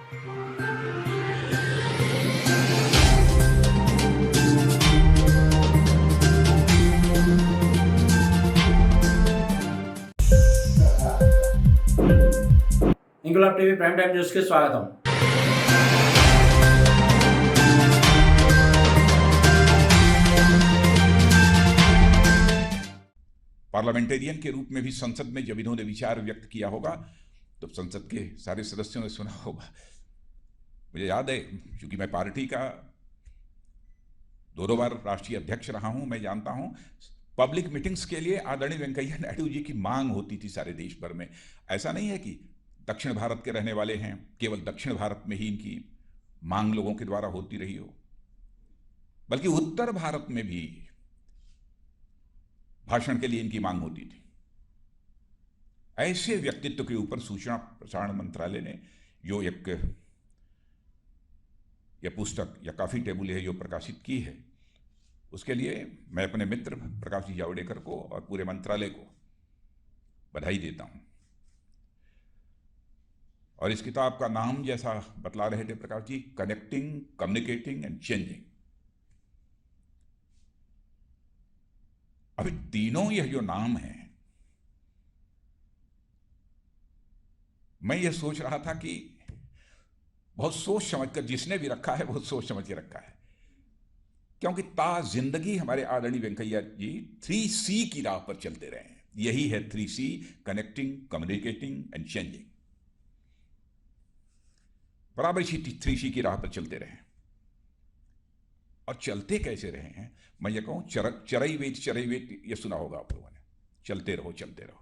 इंकलाब TV prime time news के स्वागतम। Parliamentarian के रूप में भी संसद में जब इन्होंने विचार व्यक्त किया होगा तो संसद के सारे सदस्यों ने सुना होगा। मुझे याद है, क्योंकि मैं पार्टी का 2 बार राष्ट्रीय अध्यक्ष रहा हूं, मैं जानता हूं पब्लिक मीटिंग्स के लिए आदरणीय वेंकैया नायडू जी की मांग होती थी सारे देश भर में। ऐसा नहीं है कि दक्षिण भारत के रहने वाले हैं, केवल दक्षिण भारत में ही इनकी मांग लोगों के द्वारा होती रही हो, बल्कि उत्तर भारत में भी भाषण के लिए इनकी मांग होती थी। ऐसे व्यक्तित्व के ऊपर सूचना प्रसारण मंत्रालय ने जो एक यह पुस्तक या काफी टेबल है जो प्रकाशित की है, उसके लिए मैं अपने मित्र प्रकाश जी जावड़ेकर को और पूरे मंत्रालय को बधाई देता हूं। और इस किताब का नाम जैसा बतला रहे थे Prakash ji, connecting, communicating and changing. अभी तीनों यह जो नाम है, मैं ये सोच रहा था कि बहुत सोच समझ कर जिसने भी रखा है बहुत सोच समझ के रखा है, क्योंकि जिंदगी हमारे आदरणीय वेंकैया जी 3C की राह पर चलते रहे हैं। यही है 3C, connecting, communicating and changing. बराबर इसी 3C की राह पर चलते रहे। और चलते कैसे रहे हैं, मैं ये कहूं चरैवेत ये सुना होगा आप लोगों ने, चलते रहो चलते रहो।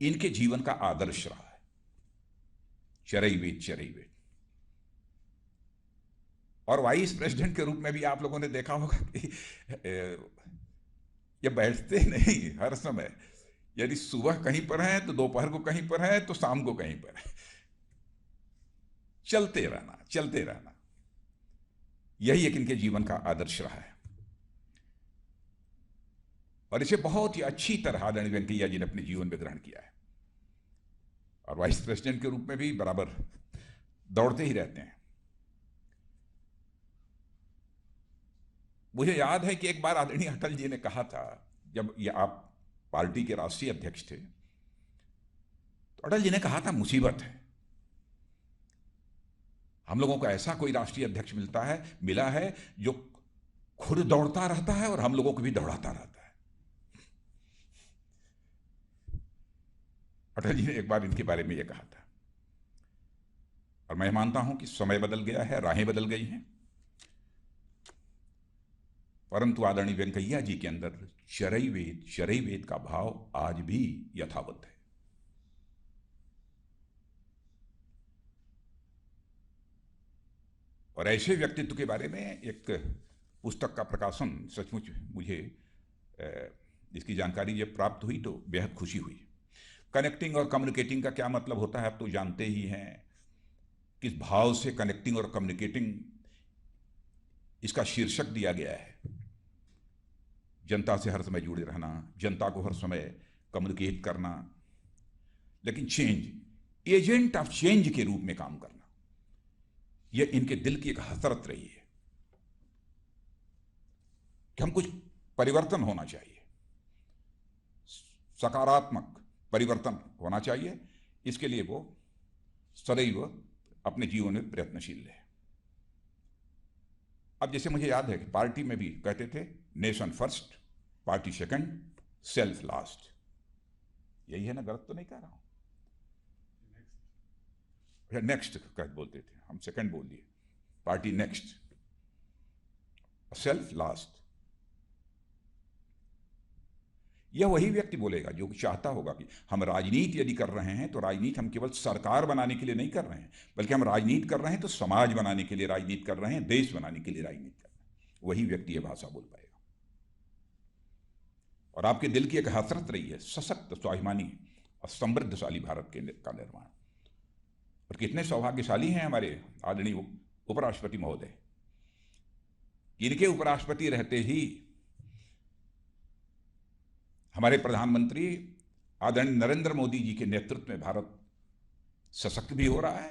इनके जीवन का आदर्श रहा है चरैवेत। और वाइस प्रेसिडेंट के रूप में भी आप लोगों ने देखा होगा कि ये बैठते नहीं हर समय। यदि सुबह कहीं पर हैं तो दोपहर को कहीं पर हैं तो शाम को कहीं पर है। चलते रहना, यही एक इनके जीवन का आदर्श रहा है। और इसे बहुत ही अच्छी तरह आदरणीय वेंकैया जी ने अपने जीवन में ग्रहण किया है। और वाइस प्रेसिडेंट के रूप में भी बराबर दौड़ते ही रहते हैं। मुझे याद है कि एक बार आदरणीय अटल जी ने कहा था, जब ये आप पार्टी के राष्ट्रीय अध्यक्ष थे, तो अटल जी ने कहा था मुसीबत है, हम लोगों को ऐसा कोई राष्ट्रीय अध्यक्ष मिला है जो खुद दौड़ता रहता है और हम लोगों को भी दौड़ाता रहता है। अटल जी ने एक बार इनके बारे में यह कहा था। और मैं मानता हूं कि समय बदल गया है, राहें बदल गई हैं, परंतु आदरणीय वेंकैया जी के अंदर चरैवेत का भाव आज भी यथावत है। और ऐसे व्यक्तित्व के बारे में एक पुस्तक का प्रकाशन सचमुच मुझे इसकी जानकारी जब प्राप्त हुई तो बेहद खुशी हुई। कनेक्टिंग और कम्युनिकेटिंग का क्या मतलब होता है आप तो जानते ही हैं। किस भाव से कनेक्टिंग और कम्युनिकेटिंग इसका शीर्षक दिया गया है। जनता से हर समय जुड़े रहना, जनता को हर समय कम्युनिकेट करना, लेकिन एजेंट ऑफ चेंज के रूप में काम करना, यह इनके दिल की एक हसरत रही है कि हम कुछ परिवर्तन होना चाहिए, सकारात्मक परिवर्तन होना चाहिए। इसके लिए वो सदैव अपने जीवन में प्रयत्नशील रहे। अब जैसे मुझे याद है कि पार्टी में भी कहते थे nation first, party second, self last. यही है ना, गलत तो नहीं कह रहा हूं? नेक्स्ट कह बोलते थे, हम सेकंड बोल दिए, पार्टी नेक्स्ट, सेल्फ लास्ट। यह वही व्यक्ति बोलेगा जो चाहता होगा कि हम राजनीति यदि कर रहे हैं तो राजनीति हम केवल सरकार बनाने के लिए नहीं कर रहे हैं, बल्कि हम राजनीति कर रहे हैं तो समाज बनाने के लिए राजनीति कर रहे हैं, देश बनाने के लिए राजनीति कर रहे हैं। वही व्यक्ति यह भाषा बोल पाएगा। और आपके दिल की एक हसरत रही है सशक्त, स्वाभिमानी और समृद्धशाली भारत का निर्माण। और कितने सौभाग्यशाली हैं हमारे आदरणीय उपराष्ट्रपति महोदय। इनके उपराष्ट्रपति रहते ही हमारे प्रधानमंत्री आदरणीय नरेंद्र मोदी जी के नेतृत्व में भारत सशक्त भी हो रहा है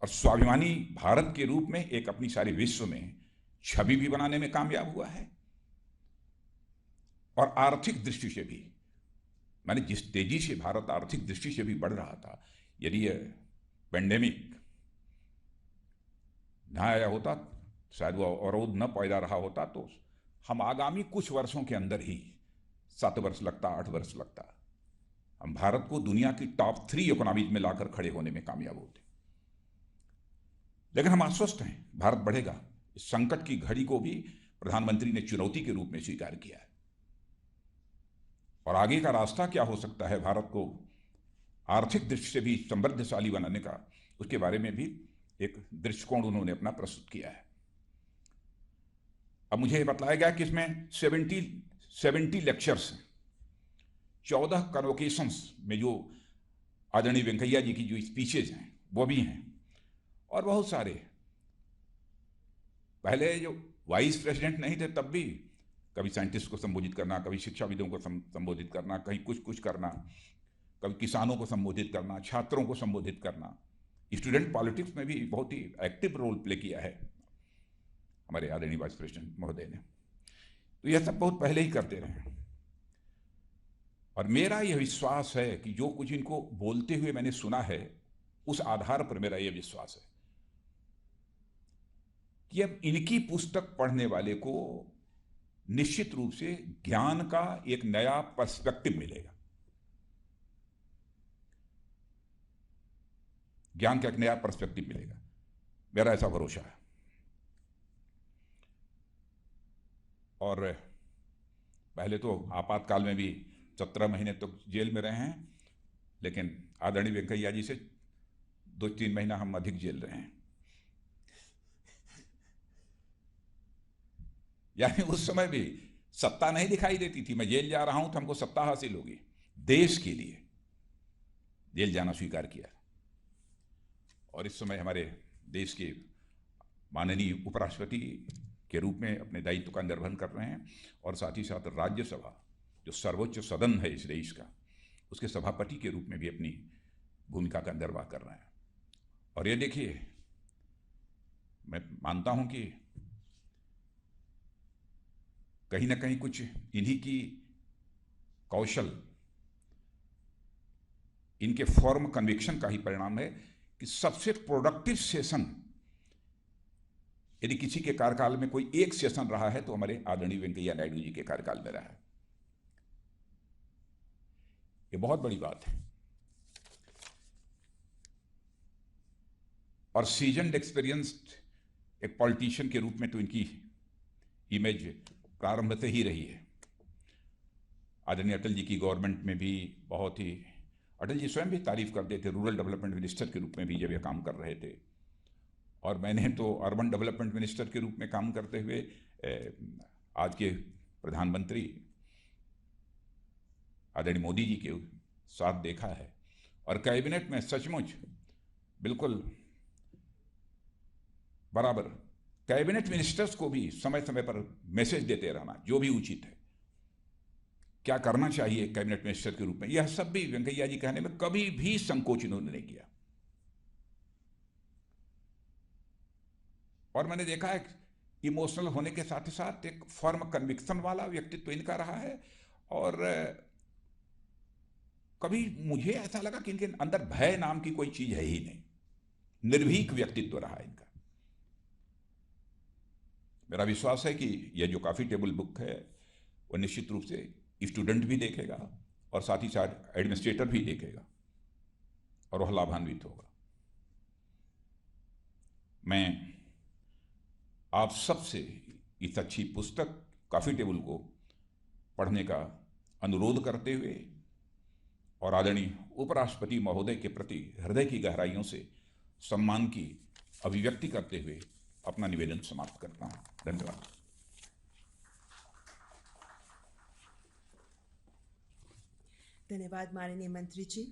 और स्वाभिमानी भारत के रूप में एक अपनी सारी विश्व में छवि भी बनाने में कामयाब हुआ है, और आर्थिक दृष्टि से भी। माने जिस तेजी से भारत आर्थिक दृष्टि से भी बढ़ रहा था, यदि यह पेंडेमिक न आया होता, शायद वो अवरोध न पैदा रहा होता, तो हम आगामी कुछ वर्षों के अंदर ही 7 वर्ष लगता, 8 वर्ष लगता, हम भारत को दुनिया की टॉप 3 इकोनॉमीज में लाकर खड़े होने में कामयाब होते। लेकिन हम आश्वस्त हैं, भारत बढ़ेगा। इस संकट की घड़ी को भी प्रधानमंत्री ने चुनौती के रूप में स्वीकार किया है, और आगे का रास्ता क्या हो सकता है भारत को आर्थिक दृष्टि से भी समृद्धशाली बनाने का, उसके बारे में भी एक दृष्टिकोण उन्होंने अपना प्रस्तुत किया है। अब मुझे बताया गया कि इसमें 70 लेक्चर्स, 14 कन्वोकेशंस में जो आदरणीय वेंकैया जी की जो स्पीचेज हैं वो भी हैं, और बहुत सारे, पहले जो वाइस प्रेसिडेंट नहीं थे तब भी कभी साइंटिस्ट को संबोधित करना, कभी शिक्षाविदों को संबोधित करना, कहीं कुछ करना, कभी किसानों को संबोधित करना, छात्रों को संबोधित करना। स्टूडेंट पॉलिटिक्स में भी बहुत ही एक्टिव रोल प्ले किया है हमारे आदरणीय वाइस प्रेसिडेंट महोदय ने। तो यह सब बहुत पहले ही करते रहे, और मेरा यह विश्वास है कि जो कुछ इनको बोलते हुए मैंने सुना है, उस आधार पर मेरा यह विश्वास है कि अब इनकी पुस्तक पढ़ने वाले को निश्चित रूप से ज्ञान का एक नया पर्सपेक्टिव मिलेगा, ज्ञान का एक नया पर्सपेक्टिव मिलेगा, मेरा ऐसा भरोसा है। और पहले तो आपातकाल में भी 17 महीने तक जेल में रहे हैं, लेकिन आदरणीय वेंकैया जी से 2-3 महीना हम अधिक जेल रहे हैं। यानी उस समय भी सत्ता नहीं दिखाई देती थी, मैं जेल जा रहा हूं तो हमको सत्ता हासिल होगी, देश के लिए जेल जाना स्वीकार किया। और इस समय हमारे देश के माननीय उपराष्ट्रपति के रूप में अपने दायित्व का निर्वहन कर रहे हैं, और साथ ही साथ राज्यसभा जो सर्वोच्च सदन है इस देश का, उसके सभापति के रूप में भी अपनी भूमिका का निर्वाह कर रहे हैं। और ये देखिए, मैं मानता हूं कि कहीं ना कहीं कुछ इन्हीं की कौशल, इनके फॉर्म कन्विक्शन का ही परिणाम है कि सबसे प्रोडक्टिव सेशन यदि किसी के कार्यकाल में कोई एक सेशन रहा है तो हमारे आदरणीय वेंकैया नायडू जी के कार्यकाल में रहा है। ये बहुत बड़ी बात है, और सीजन्ड एक्सपीरियंस्ड एक पॉलिटिशियन के रूप में तो इनकी इमेज प्रारंभ से ही रही है। आदरणीय अटल जी की गवर्नमेंट में भी बहुत ही, अटल जी स्वयं भी तारीफ करते थे रूरल डेवलपमेंट मिनिस्टर के रूप में भी जब ये काम कर रहे थे, और मैंने तो अर्बन डेवलपमेंट मिनिस्टर के रूप में काम करते हुए आज के प्रधानमंत्री आदरणीय मोदी जी के साथ देखा है। और कैबिनेट में सचमुच बिल्कुल बराबर कैबिनेट मिनिस्टर्स को भी समय समय पर मैसेज देते रहना, जो भी उचित है, क्या करना चाहिए कैबिनेट मिनिस्टर के रूप में, यह सब भी वेंकैया जी कहने में कभी भी संकोच इन्होंने नहीं किया। और मैंने देखा है इमोशनल होने के साथ ही साथ एक फर्म कन्विक्शन वाला व्यक्तित्व इनका रहा है, और कभी मुझे ऐसा लगा कि इनके अंदर भय नाम की कोई चीज है ही नहीं, निर्भीक व्यक्तित्व रहा इनका। मेरा विश्वास है कि यह जो कॉफी टेबल बुक है वह निश्चित रूप से स्टूडेंट भी देखेगा, और साथ ही साथ एडमिनिस्ट्रेटर भी देखेगा, और वह लाभान्वित होगा। मैं आप सबसे इस अच्छी पुस्तक कॉफी टेबल को पढ़ने का अनुरोध करते हुए, और आदरणीय उपराष्ट्रपति महोदय के प्रति हृदय की गहराइयों से सम्मान की अभिव्यक्ति करते हुए अपना निवेदन समाप्त करता हूं। धन्यवाद। धन्यवाद माननीय मंत्री जी।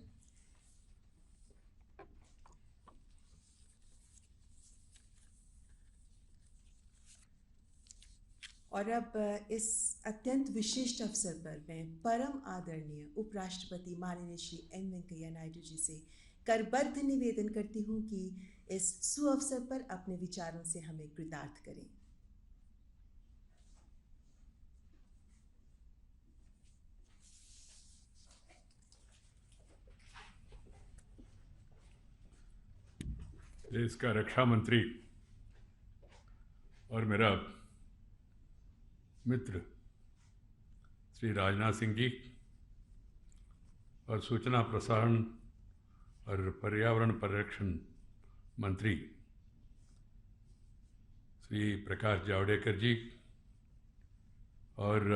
और अब इस अत्यंत विशिष्ट अवसर पर मैं परम आदरणीय उपराष्ट्रपति माननीय श्री एम वेंकैया नायडू जी से करबद्ध निवेदन करती हूँ कि इस सुअवसर पर अपने विचारों से हमें कृतार्थ करें। देश का रक्षा मंत्री और मेरा मित्र श्री राजनाथ सिंह जी और सूचना प्रसारण और पर्यावरण परिरक्षण मंत्री श्री प्रकाश जावड़ेकर जी और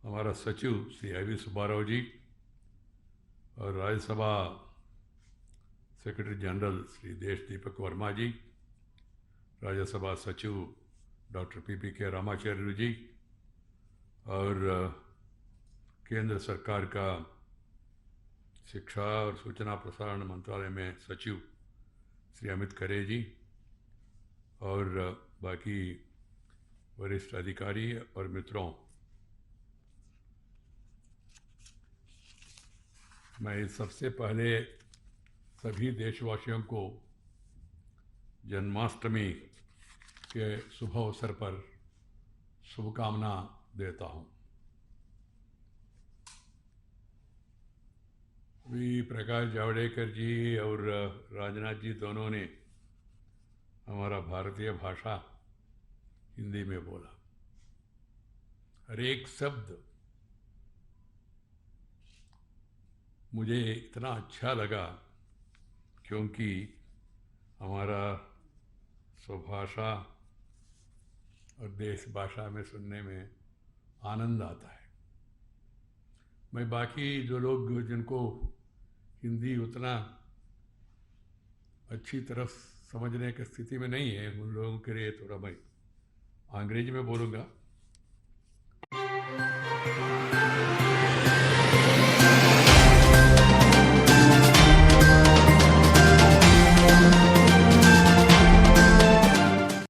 हमारा सचिव श्री आई वी सुब्बाराव जी और राज्यसभा सेक्रेटरी जनरल श्री देश दीपक वर्मा जी, राज्यसभा सचिव डॉक्टर पी.के. रामाचार्य जी और केंद्र सरकार का शिक्षा और सूचना प्रसारण मंत्रालय में सचिव श्री अमित खरे जी और बाकी वरिष्ठ अधिकारी और मित्रों, मैं सबसे पहले सभी देशवासियों को जन्माष्टमी के शुभ अवसर पर शुभकामना देता हूँ। प्रकाश जावड़ेकर जी और राजनाथ जी दोनों ने हमारा भारतीय भाषा हिंदी में बोला। हर एक शब्द मुझे इतना अच्छा लगा क्योंकि हमारा स्वभाषा और देश भाषा में सुनने में आनंद आता है। मैं बाकी जो लोग जिनको हिंदी उतना अच्छी तरह समझने की स्थिति में नहीं है, उन लोगों के लिए थोड़ा मैं अंग्रेजी में बोलूँगा।